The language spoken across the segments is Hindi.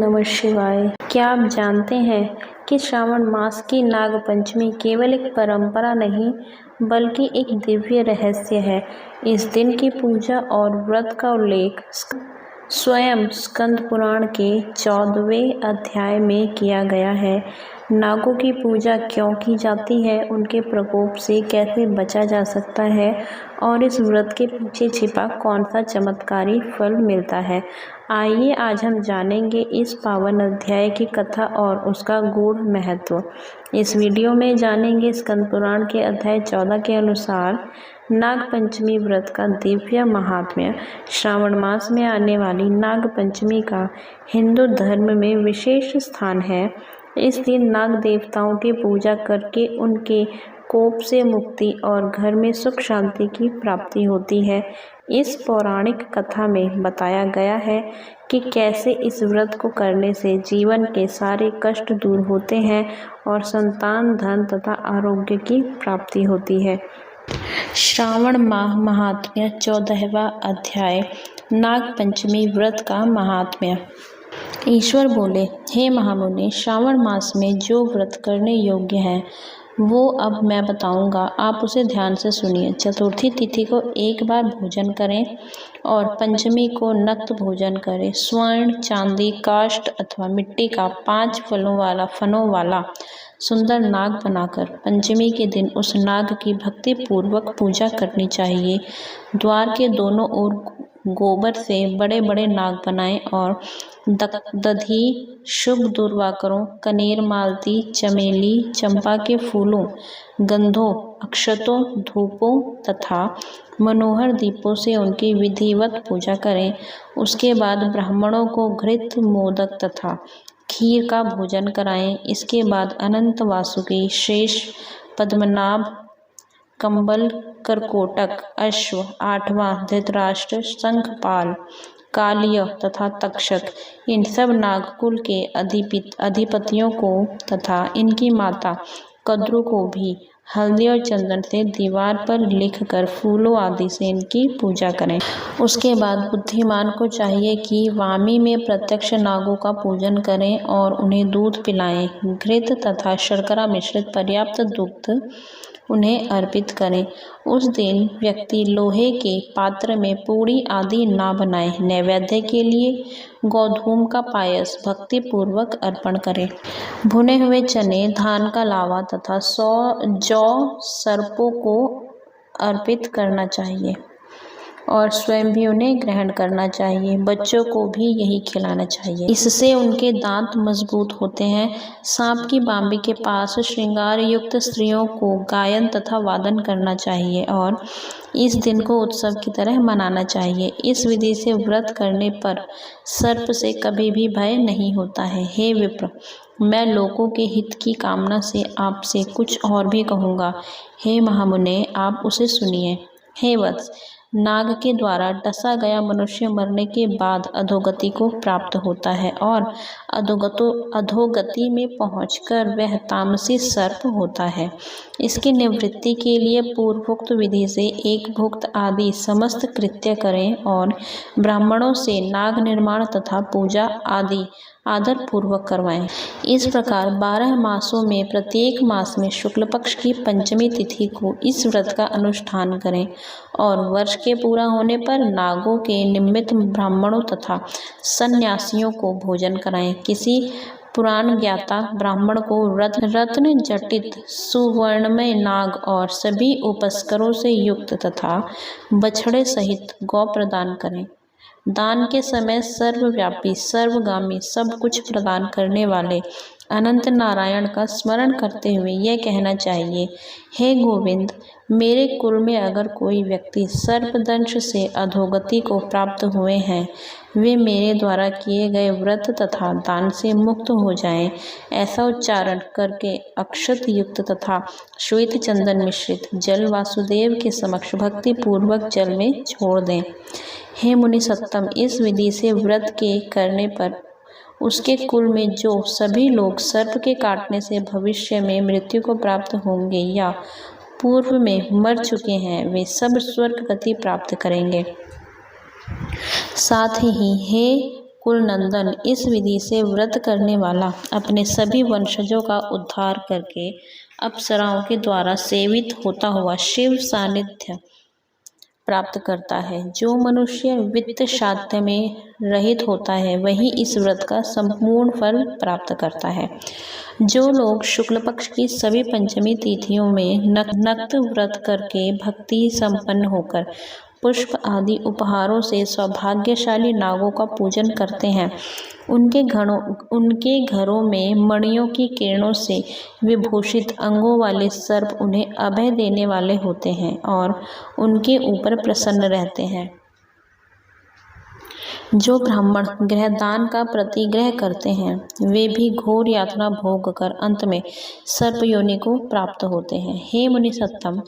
नमः शिवाय। क्या आप जानते हैं कि श्रावण मास की नाग पंचमी केवल एक परंपरा नहीं बल्कि एक दिव्य रहस्य है। इस दिन की पूजा और व्रत का उल्लेख स्वयं स्कंद पुराण के 14वें अध्याय में किया गया है। नागों की पूजा क्यों की जाती है, उनके प्रकोप से कैसे बचा जा सकता है और इस व्रत के पीछे छिपा कौन सा चमत्कारी फल मिलता है, आइए आज हम जानेंगे इस पावन अध्याय की कथा और उसका गूढ़ महत्व। इस वीडियो में जानेंगे स्कंद पुराण के अध्याय 14 के अनुसार नाग पंचमी व्रत का दिव्य महात्म्य। श्रावण मास में आने वाली नाग पंचमी का हिंदू धर्म में विशेष स्थान है। इस दिन नाग देवताओं की पूजा करके उनके कोप से मुक्ति और घर में सुख शांति की प्राप्ति होती है। इस पौराणिक कथा में बताया गया है कि कैसे इस व्रत को करने से जीवन के सारे कष्ट दूर होते हैं और संतान, धन तथा आरोग्य की प्राप्ति होती है। श्रावण माह महात्म्य 14वां अध्याय नाग पंचमी व्रत का महात्म्य। ईश्वर बोले, हे महामुनि, श्रावण मास में जो व्रत करने योग्य है वो अब मैं बताऊंगा, आप उसे ध्यान से सुनिए। चतुर्थी तिथि को एक बार भोजन करें और पंचमी को नक्त भोजन करें। स्वर्ण, चांदी, काष्ठ अथवा मिट्टी का 5 फनों वाला सुंदर नाग बनाकर पंचमी के दिन उस नाग की भक्ति पूर्वक पूजा करनी चाहिए। द्वार के दोनों ओर गोबर से बड़े बड़े नाग बनाएं और दधि, शुभ दुर्वाकरों, कनेर, मालती, चमेली, चंपा के फूलों, गंधों, अक्षतों, धूपों तथा मनोहर दीपों से उनकी विधिवत पूजा करें। उसके बाद ब्राह्मणों को घृत, मोदक तथा खीर का भोजन कराएं। इसके बाद अनंत वासुकी, शेष, पद्मनाभ, कंबल, करकोटक, अश्व, 8वां धृतराष्ट्र, शंखपाल, कालिय तथा तक्षक, इन सब नागकुल के अधिपतियों को तथा इनकी माता कद्रु को भी हल्दी और चंदन से दीवार पर लिखकर फूलों आदि से इनकी पूजा करें। उसके बाद बुद्धिमान को चाहिए कि वामी में प्रत्यक्ष नागों का पूजन करें और उन्हें दूध पिलाएं। घृत तथा शर्करा मिश्रित पर्याप्त दुग्ध उन्हें अर्पित करें। उस दिन व्यक्ति लोहे के पात्र में पूड़ी आदि ना बनाए। नैवेद्य के लिए गोधूम का पायस भक्ति पूर्वक अर्पण करें। भुने हुए चने, धान का लावा तथा 100 जौ सर्पों को अर्पित करना चाहिए और स्वयं भी उन्हें ग्रहण करना चाहिए। बच्चों को भी यही खिलाना चाहिए, इससे उनके दांत मजबूत होते हैं। सांप की बांबी के पास श्रृंगार युक्त स्त्रियों को गायन तथा वादन करना चाहिए और इस दिन को उत्सव की तरह मनाना चाहिए। इस विधि से व्रत करने पर सर्प से कभी भी भय नहीं होता है। हे विप्र, मैं लोगों के हित की कामना से आपसे कुछ और भी कहूँगा। हे महामुने, आप उसे सुनिए। हे वत्स, नाग के द्वारा डसा गया मनुष्य मरने के बाद अधोगति को प्राप्त होता है और अधोगति में पहुंचकर वह तामसी सर्प होता है। इसकी निवृत्ति के लिए पूर्वोक्त विधि से एक भुक्त आदि समस्त कृत्य करें और ब्राह्मणों से नाग निर्माण तथा पूजा आदि आदर पूर्वक करवाएं। इस प्रकार 12 मासों में प्रत्येक मास में शुक्ल पक्ष की पंचमी तिथि को इस व्रत का अनुष्ठान करें और वर्ष के पूरा होने पर नागों के निमित्त ब्राह्मणों तथा सन्यासियों को भोजन कराएं। किसी पुराण ज्ञाता ब्राह्मण को रत्न जटित सुवर्णमय नाग और सभी उपस्करों से युक्त तथा बछड़े सहित गौ प्रदान करें। दान के समय सर्वव्यापी, सर्वगामी, सब कुछ प्रदान करने वाले अनंत नारायण का स्मरण करते हुए यह कहना चाहिए, हे गोविंद, मेरे कुल में अगर कोई व्यक्ति सर्पदंश से अधोगति को प्राप्त हुए हैं, वे मेरे द्वारा किए गए व्रत तथा दान से मुक्त हो जाएं। ऐसा उच्चारण करके अक्षत युक्त तथा श्वेत चंदन मिश्रित जल वासुदेव के समक्ष भक्ति पूर्वक जल में छोड़ दें। हे मुनि सत्तम, इस विधि से व्रत के करने पर उसके कुल में जो सभी लोग सर्प के काटने से भविष्य में मृत्यु को प्राप्त होंगे या पूर्व में मर चुके हैं, वे सब स्वर्ग गति प्राप्त करेंगे। साथ ही हे कुलनंदन, इस विधि से व्रत करने वाला अपने सभी वंशजों का उद्धार करके अप्सराओं के द्वारा सेवित होता हुआ शिव सानिध्य प्राप्त करता है। जो मनुष्य वित्त साध्य में रहित होता है वही इस व्रत का संपूर्ण फल प्राप्त करता है। जो लोग शुक्ल पक्ष की सभी पंचमी तिथियों में नक्त व्रत करके भक्ति संपन्न होकर पुष्प आदि उपहारों से सौभाग्यशाली नागों का पूजन करते हैं, उनके घरों में मणियों की किरणों से विभूषित अंगों वाले सर्प उन्हें अभय देने वाले होते हैं और उनके ऊपर प्रसन्न रहते हैं। जो ब्राह्मण ग्रहदान का प्रतिग्रह करते हैं वे भी घोर यातना भोग कर अंत में सर्प योनि को प्राप्त होते हैं। हे मुनि सत्तम,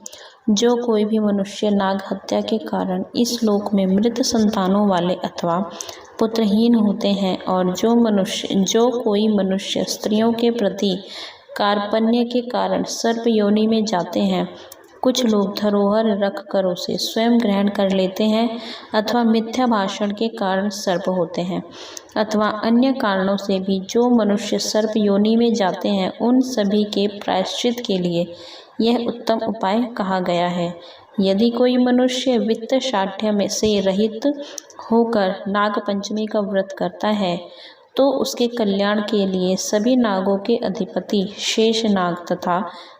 जो कोई भी मनुष्य नाग हत्या के कारण इस लोक में मृत संतानों वाले अथवा पुत्रहीन होते हैं और जो कोई मनुष्य स्त्रियों के प्रति कार्पण्य के कारण सर्प योनि में जाते हैं, कुछ लोग धरोहर रख कर उसे स्वयं ग्रहण कर लेते हैं अथवा मिथ्या भाषण के कारण सर्प होते हैं अथवा अन्य कारणों से भी जो मनुष्य सर्प योनि में जाते हैं, उन सभी के प्रायश्चित के लिए यह उत्तम उपाय कहा गया है। यदि कोई मनुष्य वित्त साध्य में से रहित होकर नाग पंचमी का व्रत करता है तो उसके कल्याण के लिए सभी नागों के अधिपति शेष नाग तथा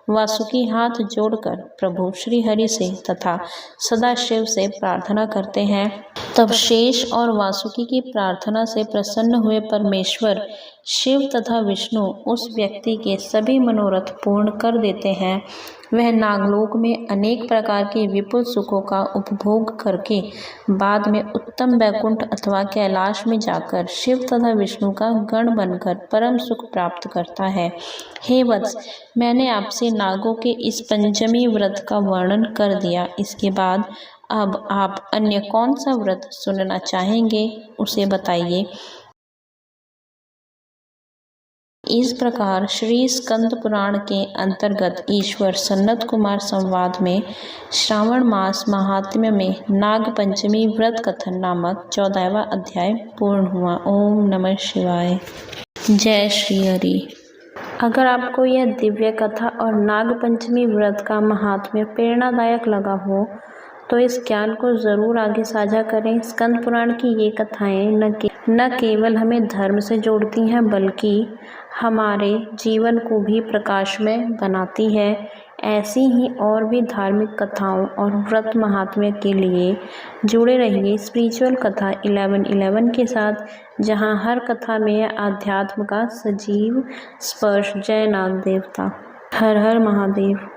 वासुकी हाथ जोड़कर प्रभु श्री हरि से तथा सदाशिव से प्रार्थना करते हैं। तब शेष और वासुकी की प्रार्थना से प्रसन्न हुए परमेश्वर शिव तथा विष्णु उस व्यक्ति के सभी मनोरथ पूर्ण कर देते हैं। वह नागलोक में अनेक प्रकार के विपुल सुखों का उपभोग करके बाद में उत्तम वैकुंठ अथवा कैलाश में जाकर शिव तथा विष्णु का गण बनकर परम सुख प्राप्त करता है। हे वत्स, मैंने आपसे नागों के इस पंचमी व्रत का वर्णन कर दिया। इसके बाद अब आप अन्य कौन सा व्रत सुनना चाहेंगे उसे बताइए। इस प्रकार श्री स्कंद पुराण के अंतर्गत ईश्वर सनत कुमार संवाद में श्रावण मास महात्म्य में नाग पंचमी व्रत कथन नामक 14वां अध्याय पूर्ण हुआ। ओम नमः शिवाय। जय श्री हरि। अगर आपको यह दिव्य कथा और नाग पंचमी व्रत का महात्म्य प्रेरणादायक लगा हो तो इस ज्ञान को ज़रूर आगे साझा करें। स्कंद पुराण की ये कथाएं न केवल हमें धर्म से जोड़ती हैं बल्कि हमारे जीवन को भी प्रकाशमय बनाती है। ऐसी ही और भी धार्मिक कथाओं और व्रत महात्म्य के लिए जुड़े रहिए स्पिरिचुअल कथा 1111 के साथ, जहां हर कथा में आध्यात्म का सजीव स्पर्श। जय नाग देवता। हर हर महादेव।